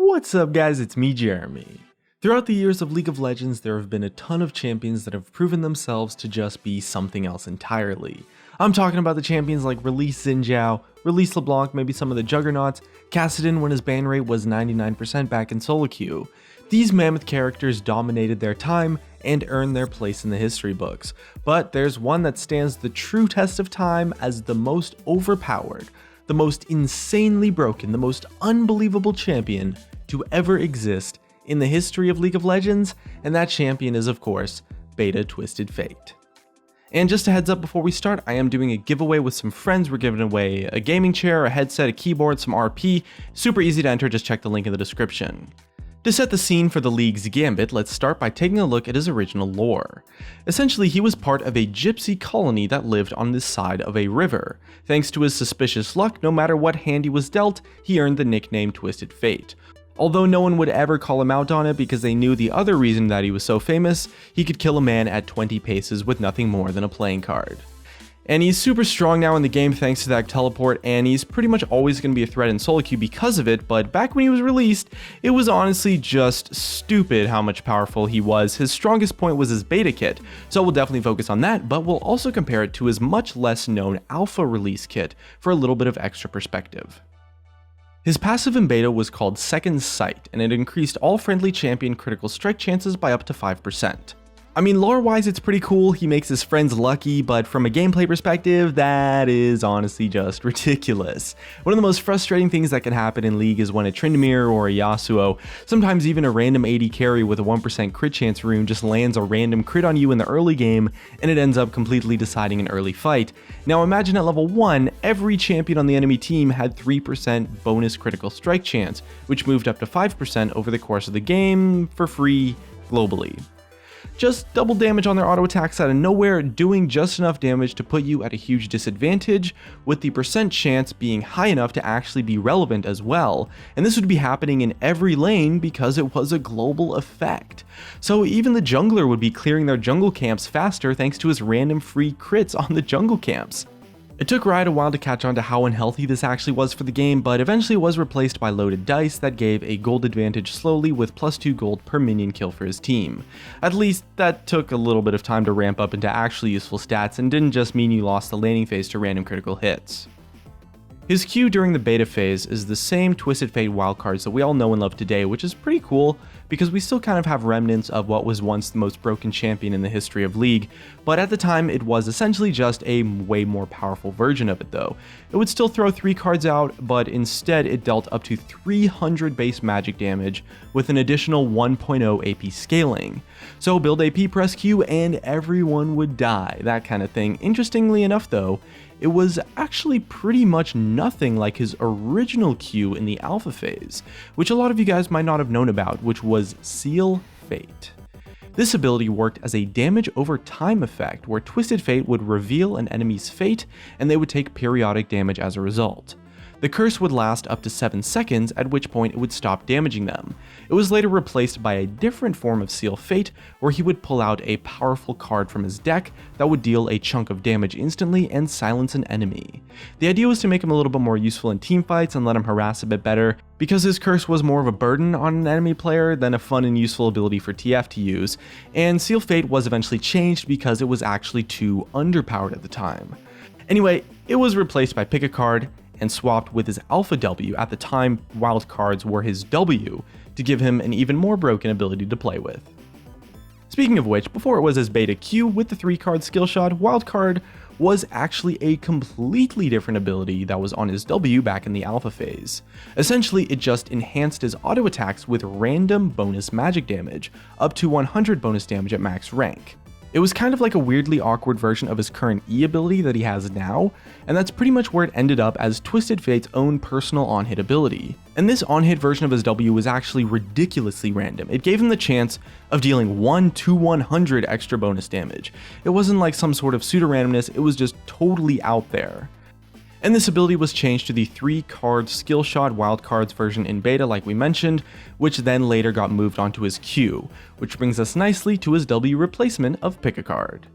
What's up guys, it's me Jeremy. Throughout the years of League of Legends, there have been a ton of champions that have proven themselves to just be something else entirely. I'm talking about the champions like Release Xin Zhao, Release LeBlanc, maybe some of the Juggernauts, Kassadin when his ban rate was 99% back in solo queue. These mammoth characters dominated their time and earned their place in the history books, but there's one that stands the true test of time as the most overpowered, the most insanely broken, the most unbelievable champion to ever exist in the history of League of Legends, and that champion is of course Beta Twisted Fate. And just a heads up before we start, I am doing a giveaway with some friends. We're giving away a gaming chair, a headset, a keyboard, some RP. Super easy to enter, just check the link in the description. To set the scene for the League's Gambit, let's start by taking a look at his original lore. Essentially, he was part of a gypsy colony that lived on this side of a river. Thanks to his suspicious luck, no matter what hand he was dealt, he earned the nickname Twisted Fate. Although no one would ever call him out on it because they knew the other reason that he was so famous, he could kill a man at 20 paces with nothing more than a playing card. And he's super strong now in the game thanks to that teleport, and he's pretty much always going to be a threat in solo queue because of it, but back when he was released, it was honestly just stupid how much powerful he was. His strongest point was his beta kit, so we'll definitely focus on that, but we'll also compare it to his much less known alpha release kit for a little bit of extra perspective. His passive in beta was called Second Sight, and it increased all friendly champion critical strike chances by up to 5%. I mean, lore-wise it's pretty cool, he makes his friends lucky, but from a gameplay perspective, that is honestly just ridiculous. One of the most frustrating things that can happen in League is when a Tryndamere or a Yasuo, sometimes even a random AD carry with a 1% crit chance rune just lands a random crit on you in the early game, and it ends up completely deciding an early fight. Now imagine at level 1, every champion on the enemy team had 3% bonus critical strike chance, which moved up to 5% over the course of the game, for free, globally. Just double damage on their auto attacks out of nowhere, doing just enough damage to put you at a huge disadvantage, with the percent chance being high enough to actually be relevant as well. And this would be happening in every lane because it was a global effect. So even the jungler would be clearing their jungle camps faster thanks to his random free crits on the jungle camps. It took Riot a while to catch on to how unhealthy this actually was for the game, but eventually was replaced by loaded dice that gave a gold advantage slowly with +2 gold per minion kill for his team. At least that took a little bit of time to ramp up into actually useful stats and didn't just mean you lost the laning phase to random critical hits. His Q during the beta phase is the same Twisted Fate wildcards that we all know and love today, which is pretty cool because we still kind of have remnants of what was once the most broken champion in the history of League, but at the time it was essentially just a way more powerful version of it though. It would still throw 3 cards out, but instead it dealt up to 300 base magic damage with an additional 1.0 AP scaling. So build AP, press Q, and everyone would die, that kind of thing. Interestingly enough though, it was actually pretty much nothing like his original Q in the alpha phase, which a lot of you guys might not have known about, which was Seal Fate. This ability worked as a damage over time effect where Twisted Fate would reveal an enemy's fate and they would take periodic damage as a result. The curse would last up to 7 seconds, at which point it would stop damaging them. It was later replaced by a different form of Seal Fate, where he would pull out a powerful card from his deck that would deal a chunk of damage instantly and silence an enemy. The idea was to make him a little bit more useful in teamfights and let him harass a bit better, because his curse was more of a burden on an enemy player than a fun and useful ability for TF to use, and Seal Fate was eventually changed because it was actually too underpowered at the time. Anyway, it was replaced by Pick a Card, and swapped with his Alpha W. At the time, wildcards were his W, to give him an even more broken ability to play with. Speaking of which, before it was his Beta Q with the 3-card skill shot, Wildcard was actually a completely different ability that was on his W back in the alpha phase. Essentially, it just enhanced his auto attacks with random bonus magic damage, up to 100 bonus damage at max rank. It was kind of like a weirdly awkward version of his current E ability that he has now, and that's pretty much where it ended up as Twisted Fate's own personal on-hit ability. And this on-hit version of his W was actually ridiculously random. It gave him the chance of dealing 1 to 100 extra bonus damage. It wasn't like some sort of pseudo-randomness, it was just totally out there. And this ability was changed to the 3-card skill shot wildcards version in beta like we mentioned, which then later got moved onto his Q, which brings us nicely to his W replacement of Pick a Card.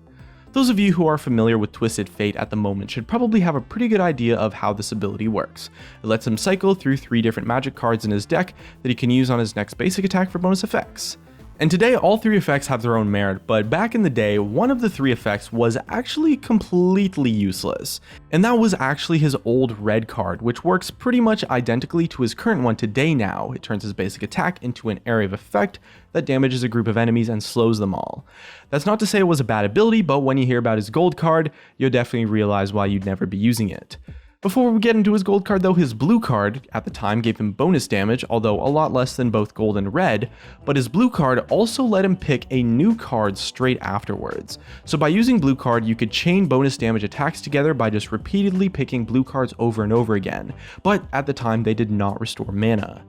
Those of you who are familiar with Twisted Fate at the moment should probably have a pretty good idea of how this ability works. It lets him cycle through 3 different magic cards in his deck that he can use on his next basic attack for bonus effects. And today all 3 effects have their own merit, but back in the day, one of the 3 effects was actually completely useless. And that was actually his old red card, which works pretty much identically to his current one today now. It turns his basic attack into an area of effect that damages a group of enemies and slows them all. That's not to say it was a bad ability, but when you hear about his gold card, you'll definitely realize why you'd never be using it. Before we get into his gold card though, his blue card at the time gave him bonus damage, although a lot less than both gold and red, but his blue card also let him pick a new card straight afterwards. So by using blue card, you could chain bonus damage attacks together by just repeatedly picking blue cards over and over again, but at the time they did not restore mana.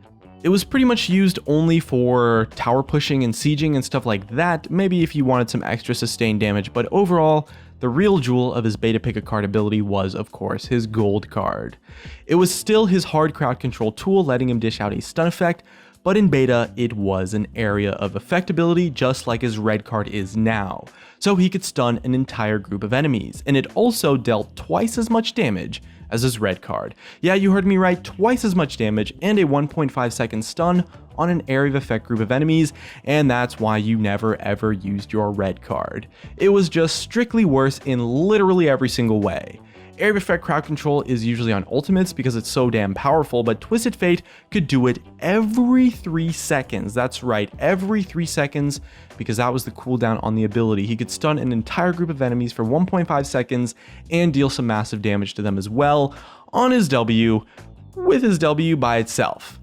It was pretty much used only for tower pushing and sieging and stuff like that, maybe if you wanted some extra sustained damage, but overall, the real jewel of his beta pick a card ability was, of course, his gold card. It was still his hard crowd control tool, letting him dish out a stun effect, but in beta, it was an area of effect ability just like his red card is now, so he could stun an entire group of enemies, and it also dealt twice as much damage as his red card. Yeah, you heard me right, twice as much damage and a 1.5 second stun on an area of effect group of enemies, and that's why you never ever used your red card. It was just strictly worse in literally every single way. Area of effect crowd control is usually on ultimates because it's so damn powerful, but Twisted Fate could do it every 3 seconds. That's right, every 3 seconds, because that was the cooldown on the ability. He could stun an entire group of enemies for 1.5 seconds and deal some massive damage to them as well on his W, with his W by itself.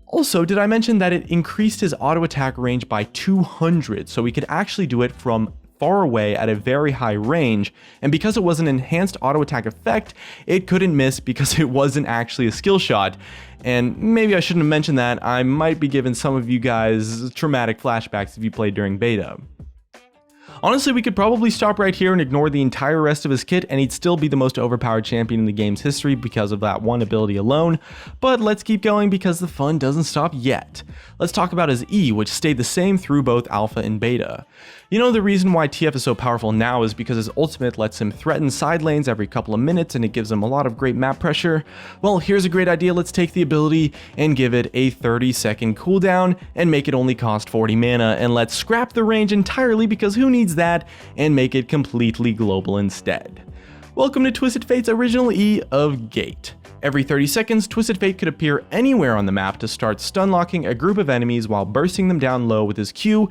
Also, did I mention that it increased his auto attack range by 200, so he could actually do it from far away at a very high range, and because it was an enhanced auto attack effect, it couldn't miss because it wasn't actually a skill shot. And maybe I shouldn't have mentioned that. I might be giving some of you guys traumatic flashbacks if you played during beta. Honestly, we could probably stop right here and ignore the entire rest of his kit and he'd still be the most overpowered champion in the game's history because of that one ability alone, but let's keep going because the fun doesn't stop yet. Let's talk about his E, which stayed the same through both alpha and beta. You know, the reason why TF is so powerful now is because his ultimate lets him threaten side lanes every couple of minutes and it gives him a lot of great map pressure. Well, here's a great idea. Let's take the ability and give it a 30-second cooldown and make it only cost 40 mana, and let's scrap the range entirely because who needs that, and make it completely global instead. Welcome to Twisted Fate's original E of Gate. Every 30 seconds, Twisted Fate could appear anywhere on the map to start stun locking a group of enemies while bursting them down low with his Q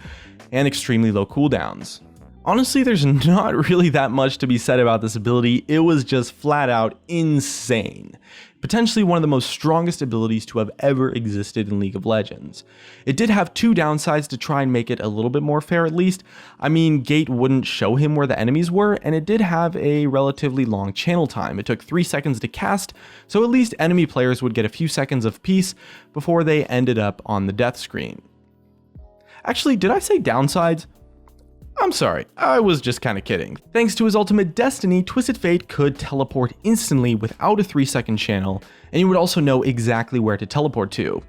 and extremely low cooldowns. Honestly, there's not really that much to be said about this ability. It was just flat out insane. Potentially one of the most strongest abilities to have ever existed in League of Legends. It did have 2 downsides to try and make it a little bit more fair at least. I mean, Gate wouldn't show him where the enemies were, and it did have a relatively long channel time. It took 3 seconds to cast, so at least enemy players would get a few seconds of peace before they ended up on the death screen. Actually, did I say downsides? I'm sorry, I was just kinda kidding. Thanks to his ultimate Destiny, Twisted Fate could teleport instantly without a 3-second channel, and you would also know exactly where to teleport to.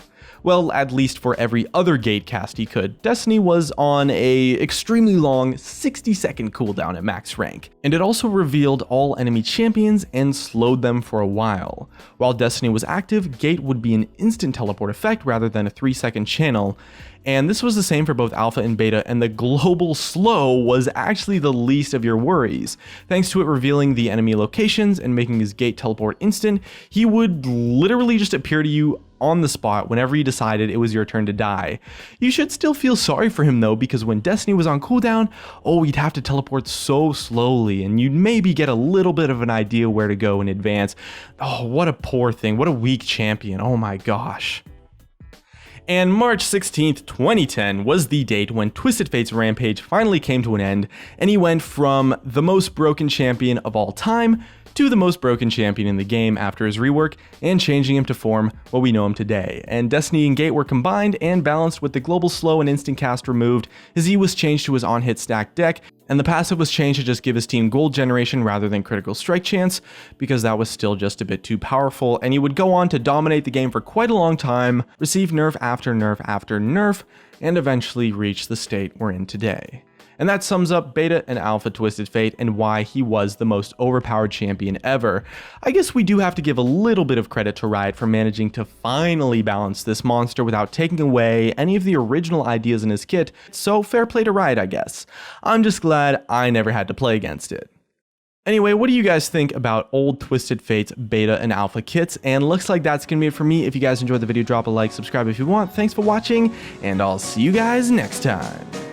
Well, at least for every other Gate cast he could. Destiny was on a extremely long 60-second cooldown at max rank, and it also revealed all enemy champions and slowed them for a while. While Destiny was active, Gate would be an instant teleport effect rather than a 3-second channel, and this was the same for both alpha and beta, and the global slow was actually the least of your worries. Thanks to it revealing the enemy locations and making his Gate teleport instant, he would literally just appear to you on the spot whenever you decided it was your turn to die. You should still feel sorry for him though, because when Destiny was on cooldown, he'd have to teleport so slowly and you'd maybe get a little bit of an idea where to go in advance. Oh, what a poor thing, what a weak champion, oh my gosh. And March 16th, 2010 was the date when Twisted Fate's rampage finally came to an end, and he went from the most broken champion of all time to the most broken champion in the game after his rework, and changing him to form what we know him today. And Destiny and Gate were combined and balanced with the global slow and instant cast removed. His E was changed to his on-hit stack deck, and the passive was changed to just give his team gold generation rather than critical strike chance, because that was still just a bit too powerful, and he would go on to dominate the game for quite a long time, receive nerf after nerf after nerf, and eventually reach the state we're in today. And that sums up Beta and Alpha Twisted Fate and why he was the most overpowered champion ever. I guess we do have to give a little bit of credit to Riot for managing to finally balance this monster without taking away any of the original ideas in his kit, so fair play to Riot, I guess. I'm just glad I never had to play against it. Anyway, what do you guys think about old Twisted Fate's Beta and Alpha kits? And looks like that's going to be it for me. If you guys enjoyed the video, drop a like, subscribe if you want. Thanks for watching, and I'll see you guys next time.